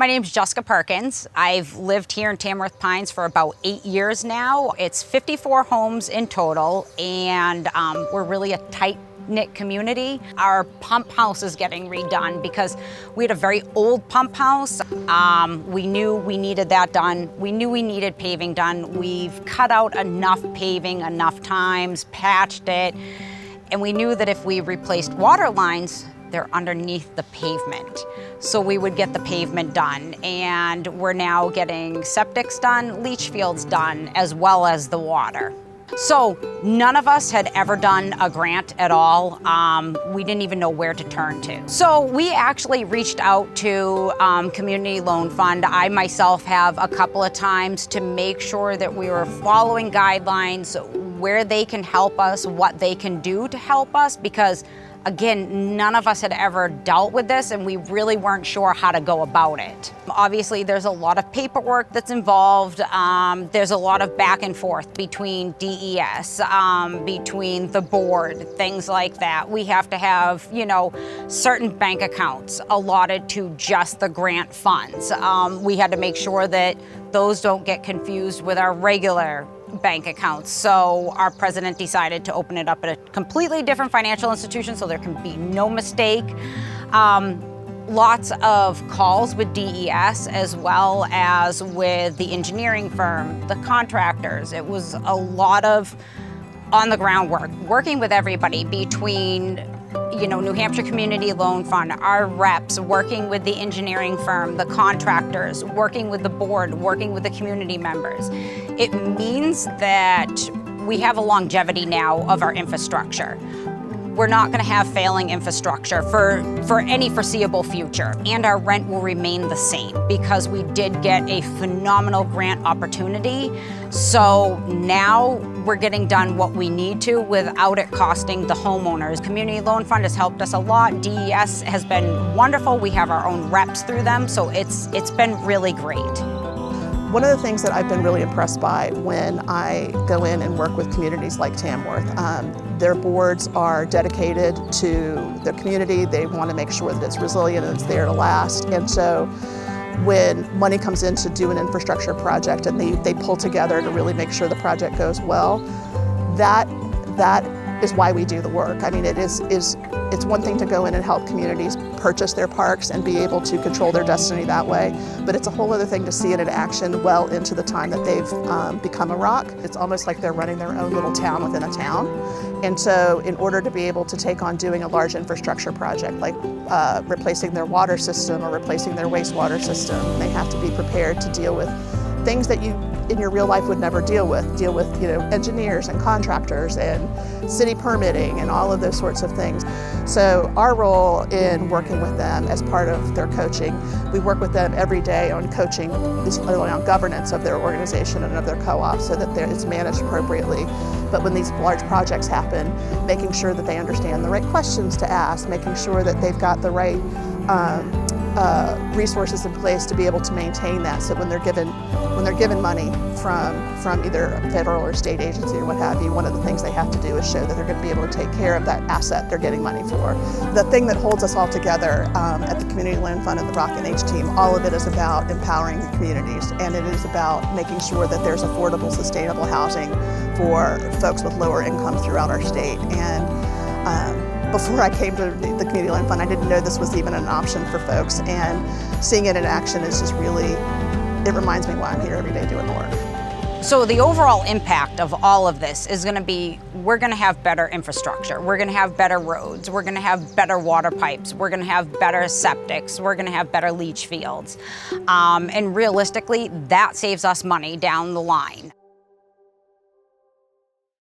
My name's Jessica Perkins. I've lived here in Tamworth Pines for about 8 years now. It's 54 homes in total, and we're really a tight-knit community. Our pump house is getting redone because we had a very old pump house. We knew we needed that done. We knew we needed paving done. We've cut out enough paving enough times, patched it, and we knew that if we replaced water lines, they're underneath the pavement. So we would get the pavement done, and we're now getting septics done, leach fields done, as well as the water. So none of us had ever done a grant at all. We didn't even know where to turn to. So we actually reached out to Community Loan Fund. I myself have a couple of times to make sure that we were following guidelines, where they can help us, what they can do to help us, because again, none of us had ever dealt with this and we really weren't sure how to go about it. Obviously, there's a lot of paperwork that's involved. There's a lot of back and forth between DES, between the board, things like that. We have to have, certain bank accounts allotted to just the grant funds. We had to make sure that those don't get confused with our regular bank accounts. So our president decided to open it up at a completely different financial institution so there can be no mistake. Lots of calls with DES as well as with the engineering firm, the contractors. It was a lot of on the ground work, working with everybody between New Hampshire Community Loan Fund, our reps, working with the engineering firm, the contractors, working with the board, working with the community members. It means that we have a longevity now of our infrastructure. We're not going to have failing infrastructure for any foreseeable future, and our rent will remain the same because we did get a phenomenal grant opportunity. So now we're getting done what we need to without it costing the homeowners. Community Loan Fund has helped us a lot. DES has been wonderful. We have our own reps through them, so it's been really great. One of the things that I've been really impressed by when I go in and work with communities like Tamworth, their boards are dedicated to the community. They want to make sure that it's resilient and it's there to last. And so when money comes in to do an infrastructure project and they pull together to really make sure the project goes well, that is why we do the work. I mean, it's one thing to go in and help communities purchase their parks and be able to control their destiny that way, but it's a whole other thing to see it in action well into the time that they've become a ROC. It's almost like they're running their own little town within a town. And so in order to be able to take on doing a large infrastructure project like replacing their water system or replacing their wastewater system, they have to be prepared to deal with things that you in your real life would never deal with engineers and contractors and city permitting and all of those sorts of things. So our role in working with them as part of their coaching, we work with them every day on coaching, on governance of their organization and of their co-op so that it's managed appropriately. But when these large projects happen, making sure that they understand the right questions to ask, making sure that they've got the right resources in place to be able to maintain that. So when they're given money from either a federal or state agency or what have you, one of the things they have to do is show that they're going to be able to take care of that asset they're getting money for. The thing that holds us all together at the Community Loan Fund and the ROC and H team, all of it is about empowering the communities, and it is about making sure that there's affordable, sustainable housing for folks with lower incomes throughout our state. And before I came to the Community Loan Fund, I didn't know this was even an option for folks, and seeing it in action is just really, it reminds me why I'm here every day doing the work. So the overall impact of all of this is going to be, we're going to have better infrastructure, we're going to have better roads, we're going to have better water pipes, we're going to have better septics, we're going to have better leach fields. And realistically, that saves us money down the line.